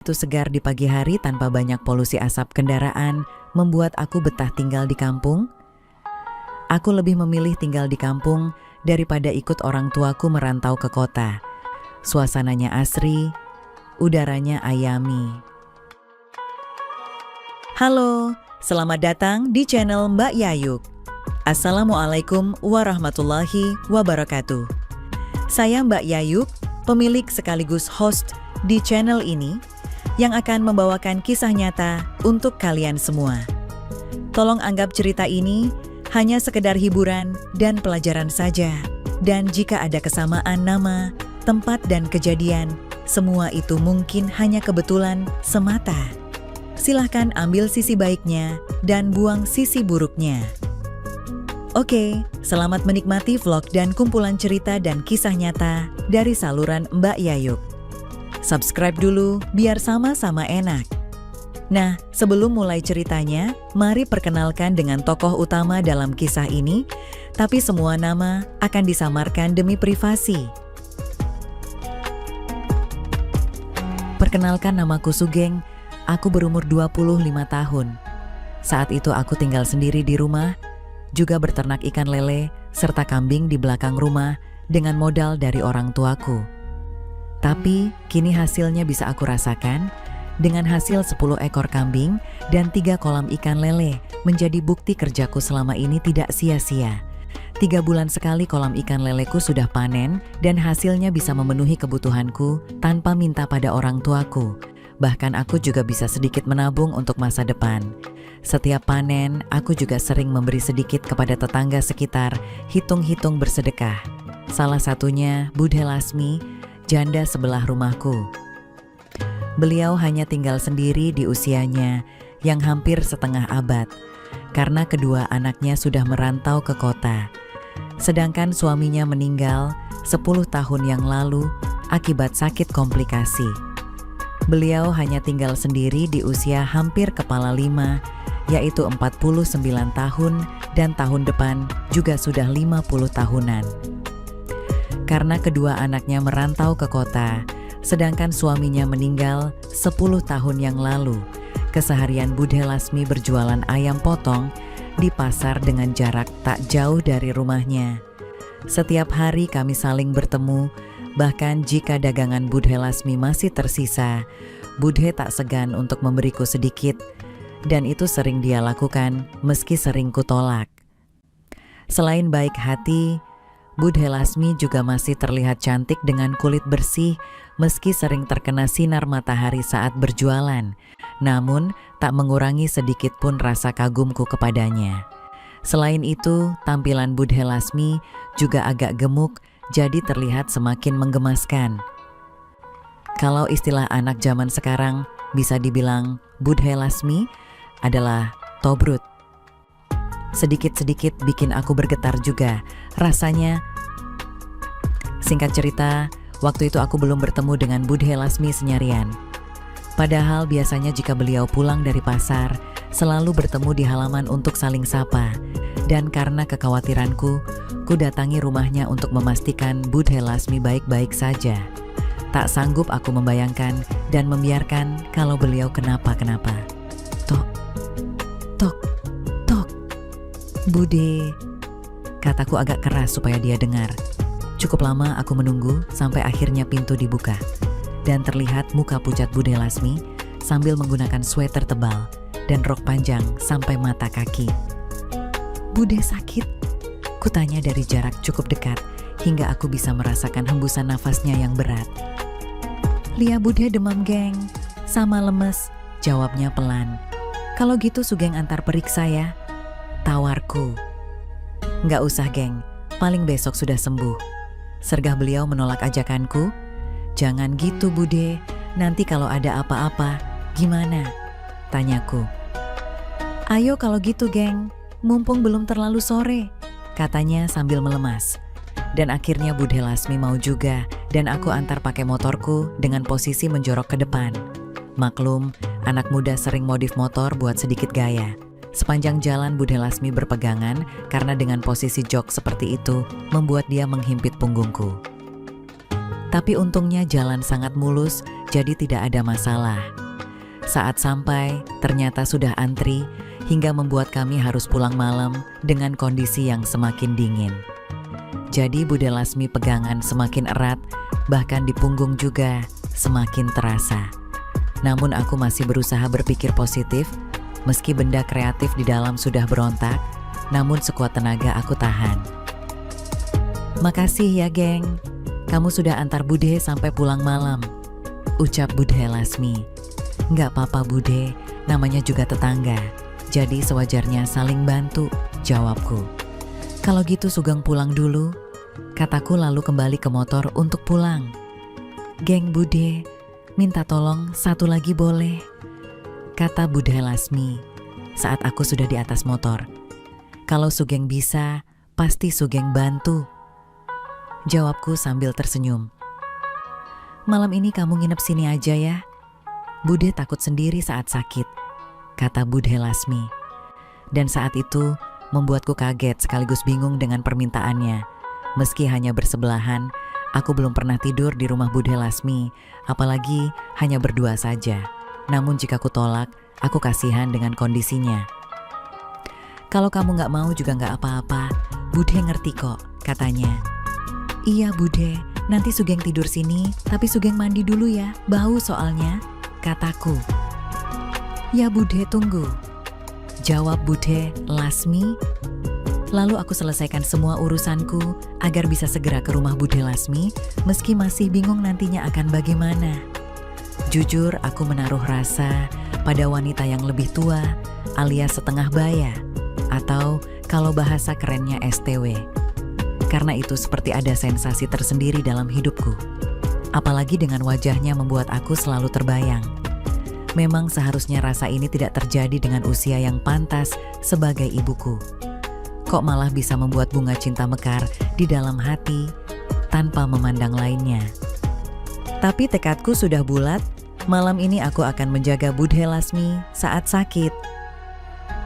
Itu segar di pagi hari tanpa banyak polusi asap kendaraan membuat aku betah tinggal di kampung. Aku lebih memilih tinggal di kampung daripada ikut orang tuaku merantau ke kota. Suasananya asri, udaranya ayami. Halo, selamat datang di channel Mbak Yayuk. Assalamualaikum warahmatullahi wabarakatuh. Saya Mbak Yayuk, pemilik sekaligus host di channel ini yang akan membawakan kisah nyata untuk kalian semua. Tolong anggap cerita ini hanya sekedar hiburan dan pelajaran saja. Dan jika ada kesamaan nama, tempat dan kejadian, semua itu mungkin hanya kebetulan semata. Silahkan ambil sisi baiknya dan buang sisi buruknya. Oke, selamat menikmati vlog dan kumpulan cerita dan kisah nyata dari saluran Mbak Yayuk. Subscribe dulu biar sama-sama enak. Nah, sebelum mulai ceritanya, mari perkenalkan dengan tokoh utama dalam kisah ini, tapi semua nama akan disamarkan demi privasi. Perkenalkan, namaku Sugeng, aku berumur 25 tahun. Saat itu aku tinggal sendiri di rumah, juga berternak ikan lele serta kambing di belakang rumah dengan modal dari orang tuaku. Tapi kini hasilnya bisa aku rasakan dengan hasil 10 ekor kambing dan 3 kolam ikan lele menjadi bukti kerjaku selama ini tidak sia-sia. 3 bulan sekali kolam ikan leleku sudah panen dan hasilnya bisa memenuhi kebutuhanku tanpa minta pada orang tuaku. Bahkan aku juga bisa sedikit menabung untuk masa depan. Setiap panen, aku juga sering memberi sedikit kepada tetangga sekitar, hitung-hitung bersedekah. Salah satunya Bude Lasmi, janda sebelah rumahku. Beliau hanya tinggal sendiri di usianya yang hampir setengah abad, karena kedua anaknya sudah merantau ke kota. Sedangkan suaminya meninggal 10 tahun yang lalu akibat sakit komplikasi. Beliau hanya tinggal sendiri di usia hampir kepala 5, yaitu 49 tahun dan tahun depan juga sudah 50 tahunan. Karena kedua anaknya merantau ke kota, sedangkan suaminya meninggal 10 tahun yang lalu. Keseharian Bude Lasmi berjualan ayam potong di pasar dengan jarak tak jauh dari rumahnya. Setiap hari kami saling bertemu, bahkan jika dagangan Bude Lasmi masih tersisa, Bude tak segan untuk memberiku sedikit, dan itu sering dia lakukan meski sering kutolak. Selain baik hati, Bude Lasmi juga masih terlihat cantik dengan kulit bersih meski sering terkena sinar matahari saat berjualan, namun tak mengurangi sedikit pun rasa kagumku kepadanya. Selain itu, tampilan Bude Lasmi juga agak gemuk, jadi terlihat semakin menggemaskan. Kalau istilah anak zaman sekarang, bisa dibilang Bude Lasmi adalah tobrut. Sedikit-sedikit bikin aku bergetar juga rasanya. Singkat cerita, waktu itu aku belum bertemu dengan Bude Lasmi senyarian. Padahal biasanya jika beliau pulang dari pasar, selalu bertemu di halaman untuk saling sapa. Dan karena kekhawatiranku, ku datangi rumahnya untuk memastikan Bude Lasmi baik-baik saja. Tak sanggup aku membayangkan dan membiarkan kalau beliau kenapa-kenapa. Tok, tok, tok. Bude, kataku agak keras supaya dia dengar. Cukup lama aku menunggu sampai akhirnya pintu dibuka. Dan terlihat muka pucat Bude Lasmi sambil menggunakan sweater tebal dan rok panjang sampai mata kaki. Bude sakit? Kutanya dari jarak cukup dekat hingga aku bisa merasakan hembusan nafasnya yang berat. Lia, Bude demam geng, sama lemes, jawabnya pelan. Kalau gitu Sugeng antar periksa ya, tawarku. Nggak usah geng, paling besok sudah sembuh. Sergah beliau menolak ajakanku. Jangan gitu Bude, nanti kalau ada apa-apa, gimana? Tanyaku. Ayo kalau gitu geng, mumpung belum terlalu sore, katanya sambil melemas. Dan akhirnya Bude Lasmi mau juga, dan aku antar pakai motorku dengan posisi menjorok ke depan. Maklum, anak muda sering modif motor buat sedikit gaya. Sepanjang jalan Bude Lasmi berpegangan karena dengan posisi jok seperti itu membuat dia menghimpit punggungku. Tapi untungnya jalan sangat mulus, jadi tidak ada masalah. Saat sampai, ternyata sudah antri, hingga membuat kami harus pulang malam dengan kondisi yang semakin dingin. Jadi Bude Lasmi pegangan semakin erat, bahkan di punggung juga semakin terasa. Namun aku masih berusaha berpikir positif, meski benda kreatif di dalam sudah berontak, namun sekuat tenaga aku tahan. "Makasih ya geng, kamu sudah antar Bude sampai pulang malam," ucap Bude Lasmi. "Nggak apa-apa Bude, namanya juga tetangga. Jadi sewajarnya saling bantu," jawabku. "Kalau gitu Sugeng pulang dulu," kataku lalu kembali ke motor untuk pulang. "Geng Bude, minta tolong satu lagi boleh?" kata Bude Lasmi saat aku sudah di atas motor. "Kalau Sugeng bisa, pasti Sugeng bantu," jawabku sambil tersenyum. "Malam ini kamu nginep sini aja ya. Bude takut sendiri saat sakit," kata Bude Lasmi. Dan saat itu membuatku kaget sekaligus bingung dengan permintaannya. Meski hanya bersebelahan, aku belum pernah tidur di rumah Bude Lasmi, apalagi hanya berdua saja. Namun jika ku tolak, aku kasihan dengan kondisinya. "Kalau kamu nggak mau juga nggak apa-apa, Bude ngerti kok," katanya. "Iya Bude, nanti Sugeng tidur sini, tapi Sugeng mandi dulu ya, bau soalnya," kataku. "Ya Bude tunggu," jawab Bude Lasmi. Lalu aku selesaikan semua urusanku agar bisa segera ke rumah Bude Lasmi, meski masih bingung nantinya akan bagaimana. Jujur aku menaruh rasa pada wanita yang lebih tua alias setengah baya, atau kalau bahasa kerennya STW. Karena itu seperti ada sensasi tersendiri dalam hidupku. Apalagi dengan wajahnya membuat aku selalu terbayang. Memang seharusnya rasa ini tidak terjadi dengan usia yang pantas sebagai ibuku. Kok malah bisa membuat bunga cinta mekar di dalam hati tanpa memandang lainnya. Tapi tekadku sudah bulat, malam ini aku akan menjaga Bude Lasmi saat sakit.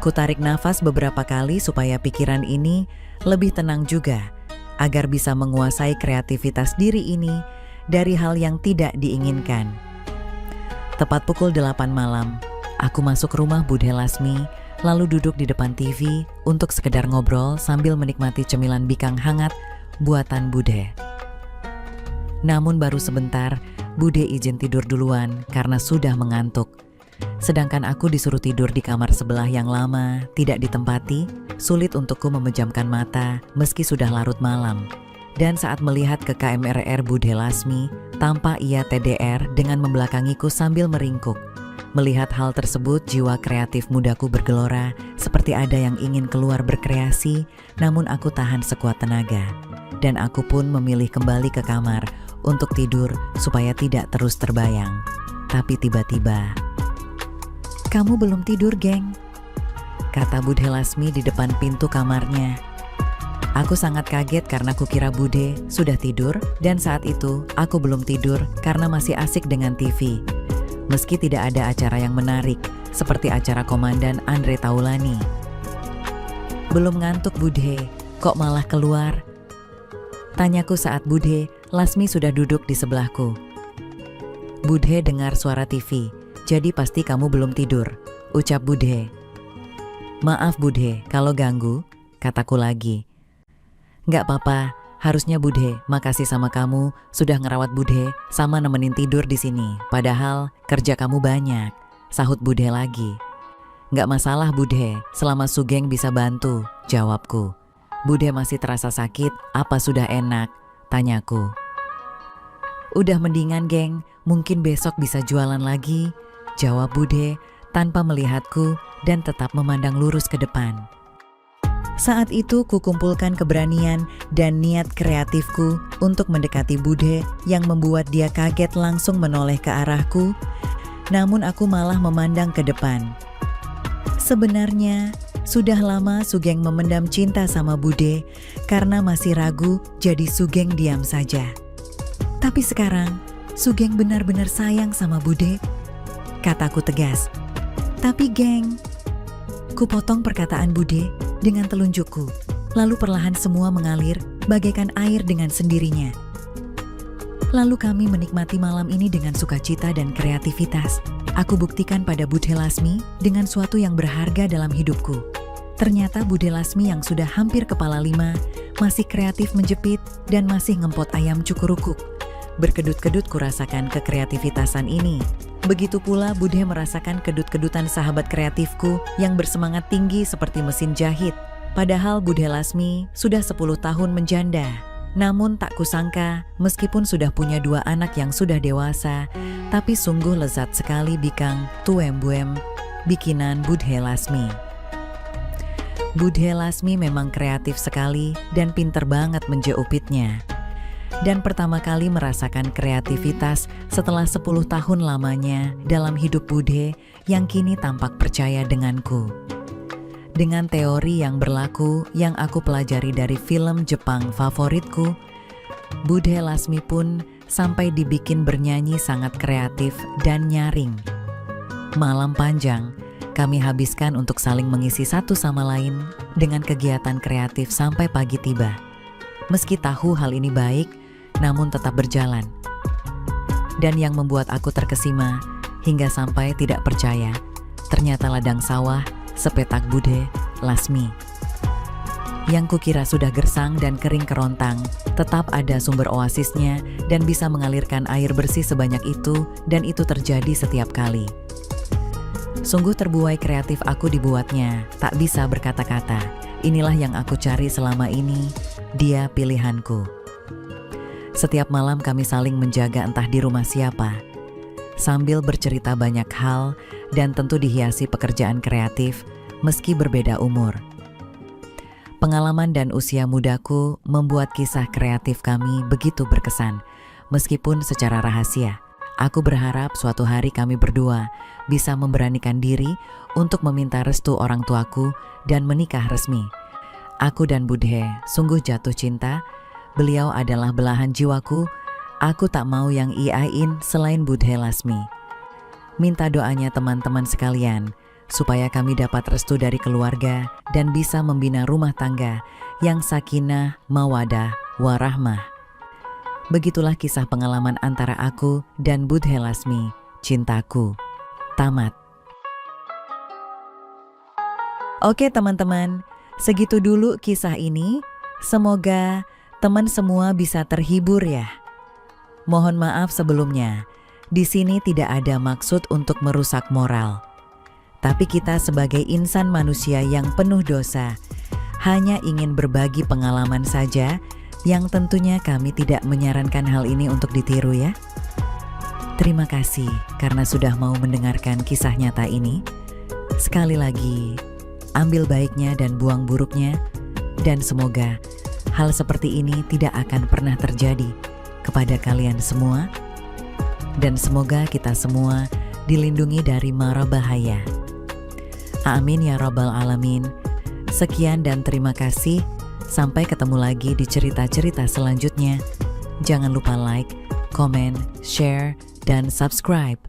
Ku tarik nafas beberapa kali supaya pikiran ini lebih tenang juga, agar bisa menguasai kreativitas diri ini dari hal yang tidak diinginkan. Tepat pukul 8 malam, aku masuk rumah Bude Lasmi, lalu duduk di depan TV untuk sekedar ngobrol sambil menikmati cemilan bikang hangat buatan Bude. Namun baru sebentar, Bude izin tidur duluan karena sudah mengantuk. Sedangkan aku disuruh tidur di kamar sebelah yang lama, tidak ditempati, sulit untukku memejamkan mata meski sudah larut malam. Dan saat melihat ke KMRR Bude Lasmi, tampak ia TDR dengan membelakangiku sambil meringkuk. Melihat hal tersebut, jiwa kreatif mudaku bergelora, seperti ada yang ingin keluar berkreasi, namun aku tahan sekuat tenaga. Dan aku pun memilih kembali ke kamar untuk tidur supaya tidak terus terbayang. Tapi tiba-tiba, "Kamu belum tidur, geng?" kata Bude Lasmi di depan pintu kamarnya. Aku sangat kaget karena kukira Bude sudah tidur, dan saat itu aku belum tidur karena masih asik dengan TV. Meski tidak ada acara yang menarik, seperti acara Komandan Andre Taulani. "Belum ngantuk Bude, kok malah keluar?" tanyaku saat Bude Lasmi sudah duduk di sebelahku. "Bude dengar suara TV, jadi pasti kamu belum tidur," ucap Bude. "Maaf Bude kalau ganggu," kataku lagi. "Nggak apa-apa, harusnya Bude makasih sama kamu sudah ngerawat Bude sama nemenin tidur di sini. Padahal kerja kamu banyak," sahut Bude lagi. "Nggak masalah Bude, selama Sugeng bisa bantu," jawabku. "Bude masih terasa sakit, apa sudah enak?" tanyaku. "Udah mendingan geng, mungkin besok bisa jualan lagi," jawab Bude tanpa melihatku dan tetap memandang lurus ke depan. Saat itu kukumpulkan keberanian dan niat kreatifku untuk mendekati Bude yang membuat dia kaget langsung menoleh ke arahku, namun aku malah memandang ke depan. Sebenarnya, sudah lama Sugeng memendam cinta sama Bude karena masih ragu, jadi Sugeng diam saja. Tapi sekarang, Sugeng benar-benar sayang sama Bude, kataku tegas. "Tapi geng," kupotong perkataan Bude dengan telunjukku, lalu perlahan semua mengalir bagaikan air dengan sendirinya. Lalu kami menikmati malam ini dengan sukacita dan kreativitas. Aku buktikan pada Budhe Lasmi dengan suatu yang berharga dalam hidupku. Ternyata Budhe Lasmi yang sudah hampir kepala 5 masih kreatif menjepit dan masih ngempot ayam cukurukuk. Berkedut-kedut kurasakan kekreativitasan ini. Begitu pula Budhe merasakan kedut-kedutan sahabat kreatifku yang bersemangat tinggi seperti mesin jahit. Padahal Budhe Lasmi sudah 10 tahun menjanda. Namun tak kusangka, meskipun sudah punya 2 anak yang sudah dewasa, tapi sungguh lezat sekali bikang tuem-buem bikinan Budhe Lasmi. Budhe Lasmi memang kreatif sekali dan pinter banget menjeupitnya. Dan pertama kali merasakan kreativitas setelah 10 tahun lamanya dalam hidup Budhe yang kini tampak percaya denganku. Dengan teori yang berlaku yang aku pelajari dari film Jepang favoritku, Budhe Lasmi pun sampai dibikin bernyanyi sangat kreatif dan nyaring. Malam panjang, kami habiskan untuk saling mengisi satu sama lain dengan kegiatan kreatif sampai pagi tiba. Meski tahu hal ini baik, namun tetap berjalan. Dan yang membuat aku terkesima hingga sampai tidak percaya, ternyata ladang sawah sepetak Budhe Lasmi yang kukira sudah gersang dan kering kerontang, tetap ada sumber oasisnya dan bisa mengalirkan air bersih sebanyak itu, dan itu terjadi setiap kali. Sungguh terbuai kreatif aku dibuatnya, tak bisa berkata-kata. Inilah yang aku cari selama ini, dia pilihanku. Setiap malam kami saling menjaga entah di rumah siapa, sambil bercerita banyak hal dan tentu dihiasi pekerjaan kreatif meski berbeda umur. Pengalaman dan usia mudaku membuat kisah kreatif kami begitu berkesan, meskipun secara rahasia. Aku berharap suatu hari kami berdua bisa memberanikan diri untuk meminta restu orang tuaku dan menikah resmi. Aku dan Budhe sungguh jatuh cinta. Beliau adalah belahan jiwaku. Aku tak mau yang iain selain Budhe Lasmi. Minta doanya teman-teman sekalian supaya kami dapat restu dari keluarga dan bisa membina rumah tangga yang sakinah, mawadah, warahmah. Begitulah kisah pengalaman antara aku dan Budhe Lasmi, cintaku. Tamat. Oke teman-teman, segitu dulu kisah ini. Semoga teman semua bisa terhibur ya. Mohon maaf sebelumnya. Di sini tidak ada maksud untuk merusak moral. Tapi kita sebagai insan manusia yang penuh dosa, hanya ingin berbagi pengalaman saja, yang tentunya kami tidak menyarankan hal ini untuk ditiru ya. Terima kasih karena sudah mau mendengarkan kisah nyata ini. Sekali lagi, ambil baiknya dan buang buruknya, dan semoga hal seperti ini tidak akan pernah terjadi kepada kalian semua, dan semoga kita semua dilindungi dari mara bahaya. Amin ya rabbal alamin. Sekian dan terima kasih. Sampai ketemu lagi di cerita-cerita selanjutnya. Jangan lupa like, comment, share, dan subscribe.